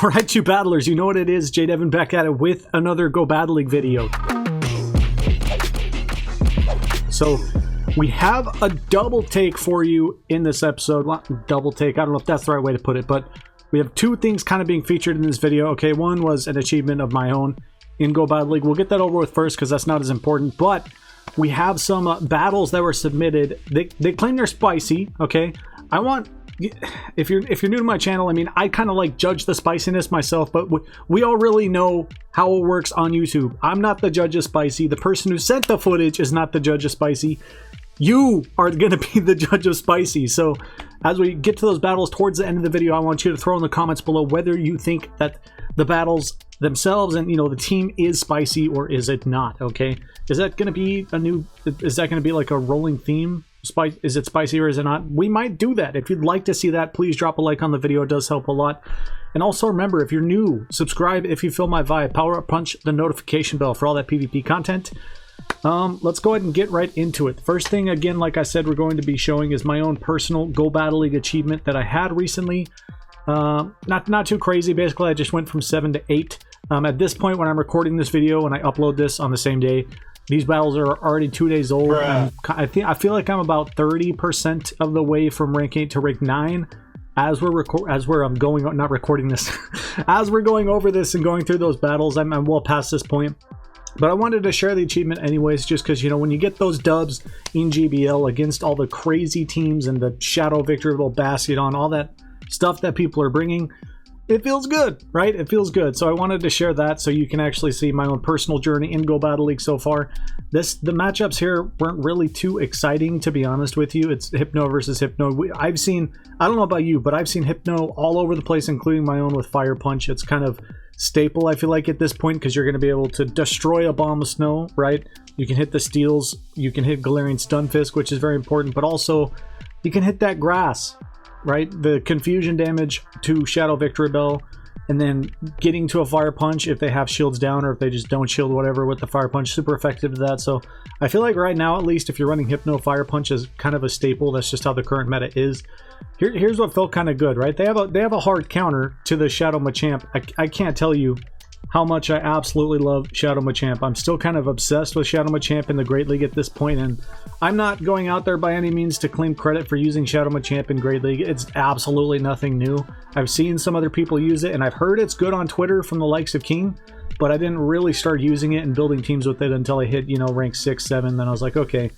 Alright, you battlers, you know what it is. JayDevin back at it with another Go Battle League video. So, we have a double take for you in this episode. Well, double take, I don't know if that's the right way to put it, but we have two things kind of being featured in this video. Okay, one was an achievement of my own in Go Battle League. We'll get that over with first because that's not as important, but we have some battles that were submitted. They claim they're spicy, okay? I want... If you're new to my channel, I mean, I kind of like judge the spiciness myself, but we all really know how it works on YouTube. I'm not the judge of spicy. The person who sent the footage is not the judge of spicy. You are going to be the judge of spicy. So as we get to those battles towards the end of the video, I want you to throw in the comments below whether you think that the battles themselves and, you know, the team is spicy or is it not, okay? Is that going to be a new... Is that going to be like a rolling theme? Is it spicy or is it not? We might do that. If you'd like to see that, please drop a like on the video. It does help a lot. And also remember, if you're new, subscribe if you feel my vibe. Power up, punch the notification bell for all that PvP content. Let's go ahead and get right into it. First thing, again, like I said, we're going to be showing is my own personal Go Battle League achievement that I had recently. Not too crazy. Basically, I just went from 7 to 8. At this point, when I'm recording this video and I upload this on the same day, these battles are already 2 days old. I feel like I'm about 30% of the way from rank 8 to rank 9 as we're not recording this. As we're going over this and going through those battles, I'm well past this point. But I wanted to share the achievement anyways, just because, you know, when you get those dubs in GBL against all the crazy teams and the Shadow Victory, Bastion, all that stuff that people are bringing, it feels good, right? It feels good. So I wanted to share that so you can actually see my own personal journey in Go Battle League so far. The matchups here weren't really too exciting, to be honest with you. It's Hypno versus Hypno. I've seen, I don't know about you, but I've seen Hypno all over the place, including my own with Fire Punch. It's kind of staple, I feel like, at this point, because you're going to be able to destroy a bomb of snow, right? You can hit the steals, you can hit Galarian Stunfisk, which is very important, but also you can hit that grass, right? The confusion damage to Shadow Victory Bell, and then getting to a Fire Punch if they have shields down or if they just don't shield whatever with the Fire Punch, super effective to that. So I feel like right now, at least, if you're running Hypno, Fire Punch is kind of a staple. That's just how the current meta is. Here's what felt kind of good, right? They have a hard counter to the Shadow Machamp. I can't tell you how much I absolutely love Shadow Machamp. I'm still kind of obsessed with Shadow Machamp in the Great League at this point, and I'm not going out there by any means to claim credit for using Shadow Machamp in Great League. It's absolutely nothing new. I've seen some other people use it, and I've heard it's good on Twitter from the likes of King, but I didn't really start using it and building teams with it until I hit, you know, rank 6, 7. Then I was like, okay,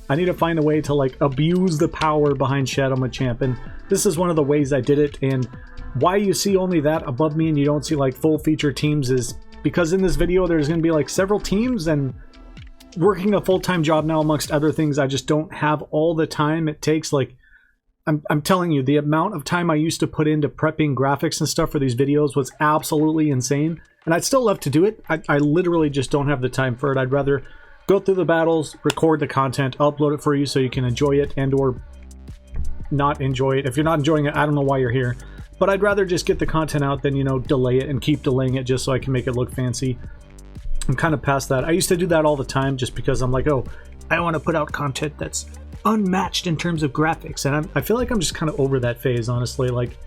I need to find a way to, like, abuse the power behind Shadow Machamp, and this is one of the ways I did it. And why you see only that above me and you don't see like full feature teams is because in this video there's going to be like several teams, and working a full-time job now amongst other things, I just don't have all the time it takes. Like, I'm telling you, the amount of time I used to put into prepping graphics and stuff for these videos was absolutely insane, and I'd still love to do it. I literally just don't have the time for it. I'd rather go through the battles, record the content, upload it for you so you can enjoy it and or not enjoy it. If you're not enjoying it, I don't know why you're here. But I'd rather just get the content out than, you know, delay it and keep delaying it just so I can make it look fancy. I'm kind of past that. I used to do that all the time just because I'm like, oh, I want to put out content that's unmatched in terms of graphics. And I feel like I'm just kind of over that phase, honestly. Like,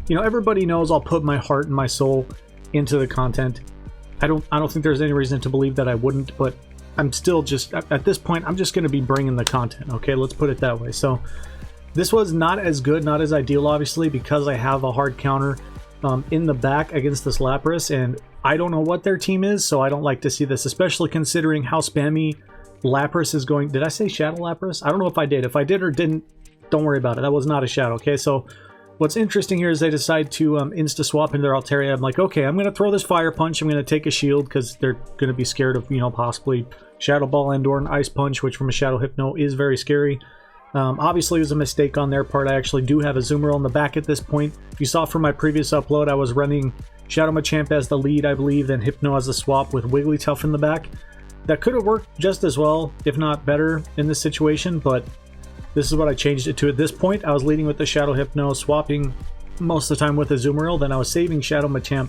you know, everybody knows I'll put my heart and my soul into the content. I don't think there's any reason to believe that I wouldn't, but I'm still just, at this point, I'm just going to be bringing the content, okay? Let's put it that way. So this was not as good, not as ideal, obviously, because I have a hard counter in the back against this Lapras, and I don't know what their team is, so I don't like to see this, especially considering how spammy Lapras is going. Did I say Shadow Lapras? I don't know if I did. If I did or didn't, don't worry about it. That was not a Shadow, okay? So what's interesting here is they decide to insta-swap into their Altaria. I'm like, okay, I'm going to throw this Fire Punch. I'm going to take a shield because they're going to be scared of, you know, possibly Shadow Ball and or an Ice Punch, which from a Shadow Hypno is very scary. Obviously, it was a mistake on their part. I actually do have a Zoomerl in the back at this point. You saw from my previous upload, I was running Shadow Machamp as the lead, I believe, then Hypno as the swap with Wigglytuff in the back. That could have worked just as well, if not better, in this situation, but this is what I changed it to at this point. I was leading with the Shadow Hypno, swapping most of the time with the Zoomerl, then I was saving Shadow Machamp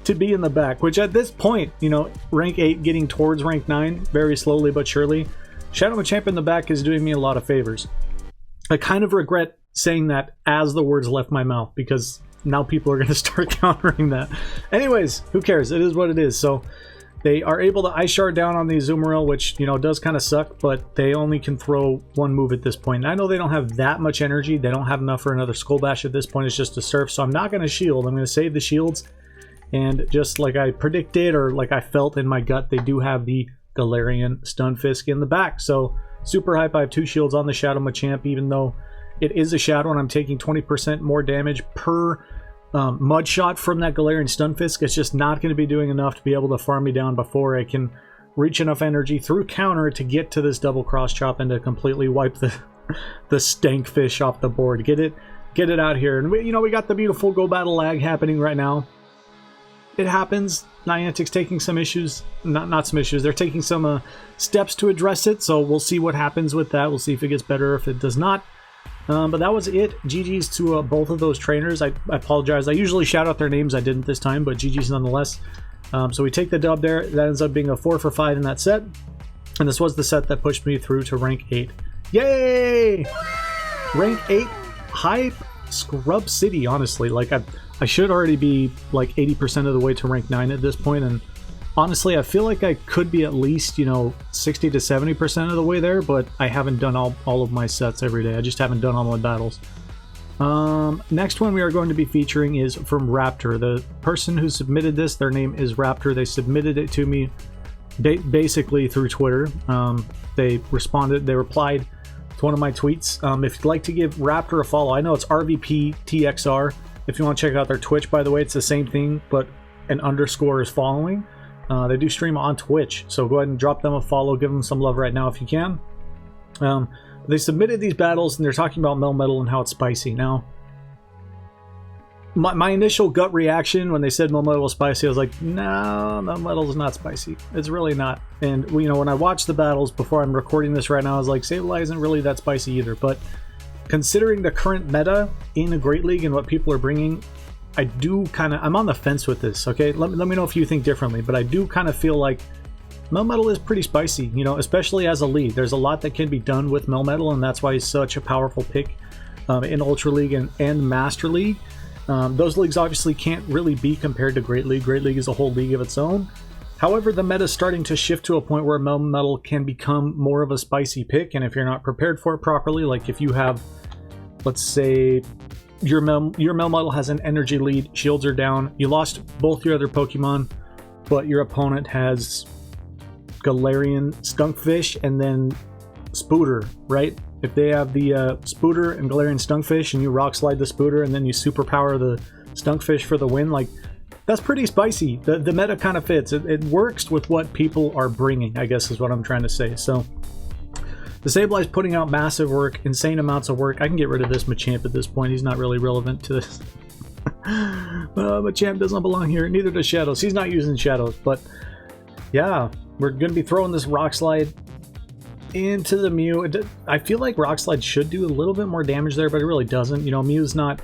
to be in the back, which at this point, you know, rank 8 getting towards rank 9, very slowly but surely, Shadow Machamp in the back is doing me a lot of favors. I kind of regret saying that as the words left my mouth, because now people are going to start countering that. Anyways, who cares? It is what it is. So they are able to Ice Shard down on the Azumarill, which, you know, does kind of suck, but they only can throw one move at this point. And I know they don't have that much energy. They don't have enough for another Skull Bash at this point. It's just a Surf, so I'm not going to shield. I'm going to save the shields. And just like I predicted, or like I felt in my gut, they do have the Galarian Stunfisk in the back. So super hype. I have 2 shields on the Shadow Machamp, even though it is a Shadow and I'm taking 20% more damage per Mud Shot from that Galarian Stunfisk. It's just not going to be doing enough to be able to farm me down before I can reach enough energy through counter to get to this double cross chop and to completely wipe the Stankfish off the board. Get it out here. And we got the beautiful Go Battle lag happening right now. It happens. Niantic's taking some issues, not some issues. They're taking some steps to address it. So we'll see what happens with that. We'll see if it gets better, if it does not. But that was it. GG's to both of those trainers. I apologize. I usually shout out their names. I didn't this time, but GG's nonetheless. So we take the dub there. That ends up being a 4 for 5 in that set. And this was the set that pushed me through to rank 8. Yay! Rank 8, hype, Scrub City, honestly. Like, I should already be like 80% of the way to rank 9 at this point, and honestly, I feel like I could be at least, 60 to 70% of the way there, but I haven't done all of my sets every day. I just haven't done all my battles. Next one we are going to be featuring is from Raptor. The person who submitted this, their name is Raptor. They submitted it to me basically through Twitter. They replied to one of my tweets. If you'd like to give Raptor a follow, I know it's rvptxr. If you want to check out their Twitch, by the way, it's the same thing, but an underscore is following. They do stream on Twitch, so go ahead and drop them a follow. Give them some love right now if you can. They submitted these battles, and they're talking about Melmetal and how it's spicy. Now, my initial gut reaction when they said Melmetal was spicy, I was like, no, Melmetal is not spicy. It's really not. And, when I watched the battles before I'm recording this right now, I was like, Sableye isn't really that spicy either, but considering the current meta in a Great League and what people are bringing, I'm on the fence with this, okay? Let me know if you think differently, but I do kind of feel like Melmetal is pretty spicy, especially as a league. There's a lot that can be done with Melmetal, and that's why he's such a powerful pick in Ultra League and Master League. Those leagues obviously can't really be compared to Great League. Great League is a whole league of its own. However, the meta is starting to shift to a point where Melmetal can become more of a spicy pick, and if you're not prepared for it properly, like if you have, let's say, your Melmetal has an energy lead, shields are down, you lost both your other Pokemon, but your opponent has Galarian Skunkfish and then Spooter, right? If they have the Spooter and Galarian Skunkfish and you Rock Slide the Spooter and then you superpower the Skunkfish for the win, like, that's pretty spicy. The meta kind of fits. It works with what people are bringing, I guess is what I'm trying to say. So the Sableye is putting out massive work, insane amounts of work. I can get rid of this Machamp at this point. He's not really relevant to this. Machamp doesn't belong here. Neither does Shadows. He's not using Shadows. But yeah, we're going to be throwing this Rock Slide into the Mew. I feel like Rock Slide should do a little bit more damage there, but it really doesn't. Mew's not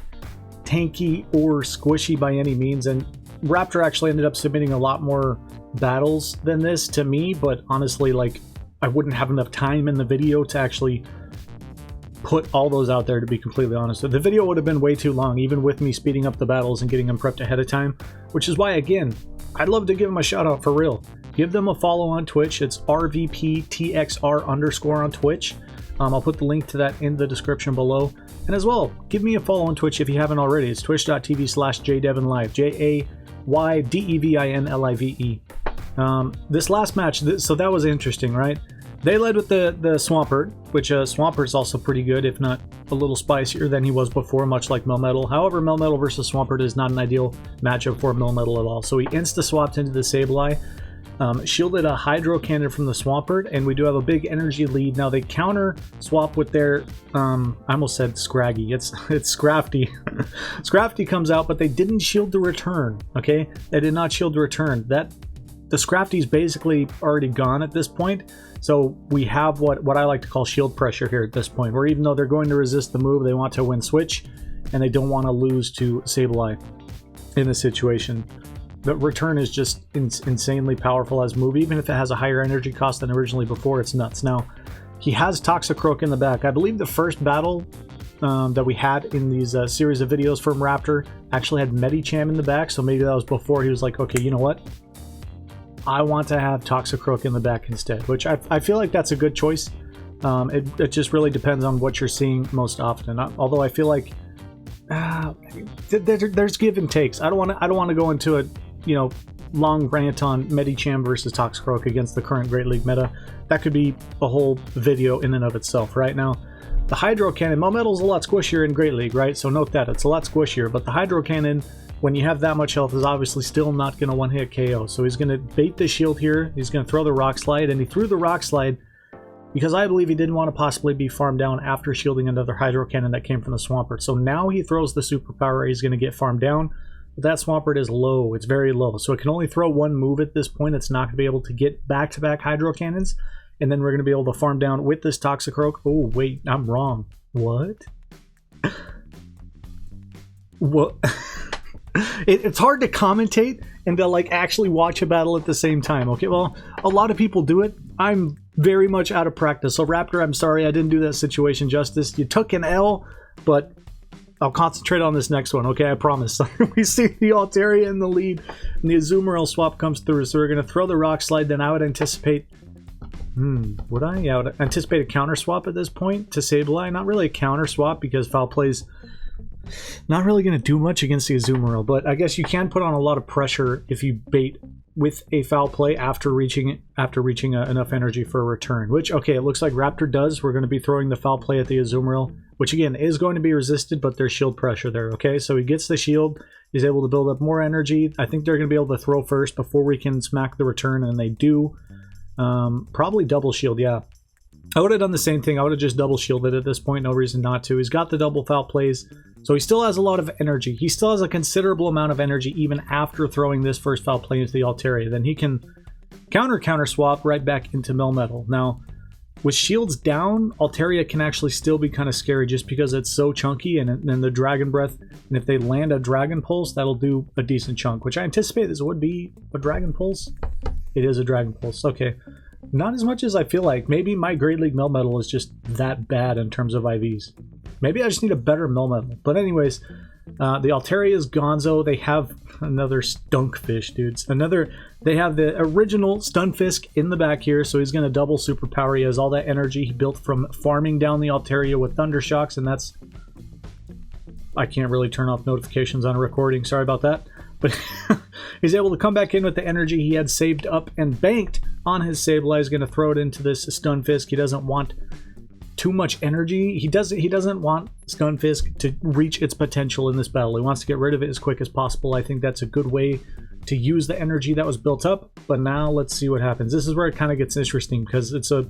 tanky or squishy by any means, and Raptor actually ended up submitting a lot more battles than this to me, but honestly, like, I wouldn't have enough time in the video to actually put all those out there, to be completely honest. The video would have been way too long, even with me speeding up the battles and getting them prepped ahead of time, which is why, again, I'd love to give them a shout out for real. Give them a follow on Twitch. It's rvptxr_ on Twitch. I'll put the link to that in the description below. And as well, give me a follow on Twitch if you haven't already. It's twitch.tv/JayDevin JayDevinLive. This last match, so that was interesting, right? They led with the Swampert, which Swampert's also pretty good, if not a little spicier than he was before, much like Melmetal. However, Melmetal versus Swampert is not an ideal matchup for Melmetal at all. So he insta-swapped into the Sableye, shielded a Hydro Cannon from the Swampert, and we do have a big energy lead. Now they counter swap with their, I almost said Scraggy, it's Scrafty. Scrafty comes out, but they didn't shield the return, okay? They did not shield the return. The Scrafty's basically already gone at this point, so we have what I like to call shield pressure here at this point, where even though they're going to resist the move, they want to win switch, and they don't want to lose to Sableye in this situation. The return is just insanely powerful as a move, even if it has a higher energy cost than originally before. It's nuts. Now, he has Toxicroak in the back. I believe the first battle that we had in these series of videos from Raptor actually had Medicham in the back, so maybe that was before he was like, okay, you know what? I want to have Toxicroak in the back instead, which I feel like that's a good choice. It just really depends on what you're seeing most often. Although I feel like there's give and takes. I don't want to go into a long rant on Medicham versus Toxicroak against the current Great League meta. That could be a whole video in and of itself. Right now, the Hydro Cannon, Melmetal is a lot squishier in Great League, right? So note that it's a lot squishier. But the Hydro Cannon, when you have that much health, is obviously still not going to one-hit KO. So he's going to bait the shield here. He's going to throw the Rock Slide, and he threw the Rock Slide because I believe he didn't want to possibly be farmed down after shielding another Hydro Cannon that came from the Swampert. So now he throws the Superpower. He's going to get farmed down. But that Swampert is low. It's very low. So it can only throw one move at this point. It's not going to be able to get back-to-back Hydro Cannons. And then we're going to be able to farm down with this Toxicroak. Oh, wait, I'm wrong. What? What? It's hard to commentate and to like actually watch a battle at the same time. Okay, well, a lot of people do it. I'm very much out of practice. So Raptor, I'm sorry I didn't do that situation justice. You took an L, but I'll concentrate on this next one, okay? I promise. We see the Altaria in the lead, and the Azumarill swap comes through, so we're going to throw the Rock Slide. Then I would anticipate... would I? Yeah, I would anticipate a counter swap at this point to Sableye. Not really a counter swap, because Foul Play's not really going to do much against the Azumarill, but I guess you can put on a lot of pressure if you bait with a Foul Play after reaching enough energy for a return, which, okay, it looks like Raptor does. We're going to be throwing the Foul Play at the Azumarill, which again is going to be resisted, but there's shield pressure there, okay? So he gets the shield, he's able to build up more energy. I think they're going to be able to throw first before we can smack the return, and they do. Probably double shield, yeah. I would have done the same thing. I would have just double shielded at this point, no reason not to. He's got the double Foul Plays, so he still has a lot of energy. He still has a considerable amount of energy even after throwing this first Foul Play into the Altaria. Then he can counter swap right back into Melmetal. Now, with shields down, Altaria can actually still be kind of scary just because it's so chunky, and then the Dragon Breath, and if they land a Dragon Pulse, that'll do a decent chunk, which I anticipate this would be a Dragon Pulse. It is a Dragon Pulse, okay. Not as much as I feel like. Maybe my Great League Melmetal is just that bad in terms of IVs. Maybe I just need a better Melmetal. But anyways, the Altaria is gonzo. They have another Stunkfish, dudes. They have the original Stunfisk in the back here, so he's going to double Superpower. He has all that energy he built from farming down the Altaria with Thundershocks, and that's... I can't really turn off notifications on a recording. Sorry about that. But he's able to come back in with the energy he had saved up and banked on his Sableye. He's going to throw it into this Stunfisk. He doesn't want too much energy. He doesn't want Stunfisk to reach its potential in this battle. He wants to get rid of it as quick as possible. I think that's a good way to use the energy that was built up. But now let's see what happens. This is where it kind of gets interesting because it's a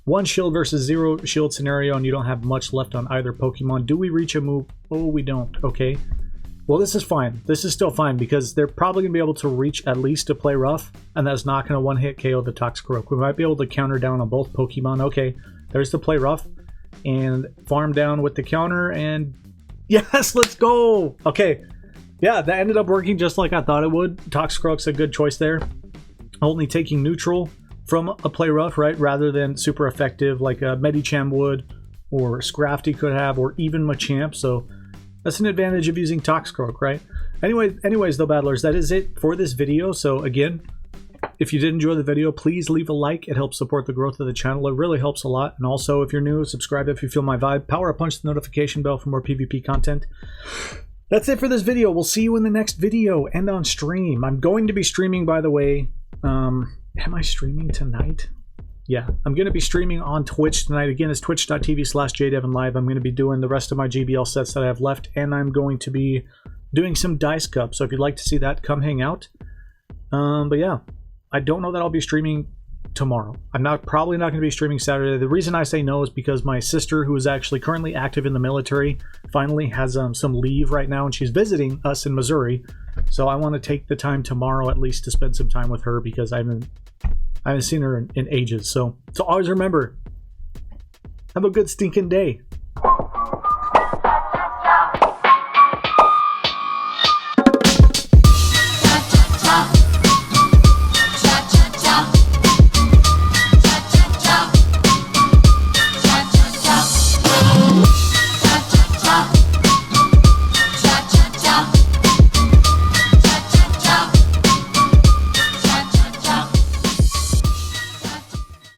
1 shield versus 0 shield scenario, and you don't have much left on either Pokemon. Do we reach a move? Oh, we don't. Okay. Well, this is fine. This is still fine because they're probably going to be able to reach at least to play rough, and that's not going to one-hit KO the Toxicroak. We might be able to counter down on both Pokemon. Okay, there's the play rough, and farm down with the counter, and yes, let's go! Okay, yeah, that ended up working just like I thought it would. Toxicroak's a good choice there. Only taking neutral from a play rough, right, rather than super effective like a Medicham would, or Scrafty could have, or even Machamp, so... that's an advantage of using Toxicroak, right? Anyways, though, battlers, that is it for this video. So again, if you did enjoy the video, please leave a like. It helps support the growth of the channel. It really helps a lot. And also, if you're new, subscribe if you feel my vibe. Power up, punch the notification bell for more PvP content. That's it for this video. We'll see you in the next video and on stream. I'm going to be streaming, by the way. Am I streaming tonight? Yeah, I'm going to be streaming on Twitch tonight. Again, it's twitch.tv/JayDevin Live. I'm going to be doing the rest of my GBL sets that I have left, and I'm going to be doing some Dice Cup. So if you'd like to see that, come hang out. But yeah, I don't know that I'll be streaming tomorrow. I'm probably not going to be streaming Saturday. The reason I say no is because my sister, who is actually currently active in the military, finally has some leave right now, and she's visiting us in Missouri. So I want to take the time tomorrow at least to spend some time with her because I haven't seen her in ages. So always remember, have a good stinking day.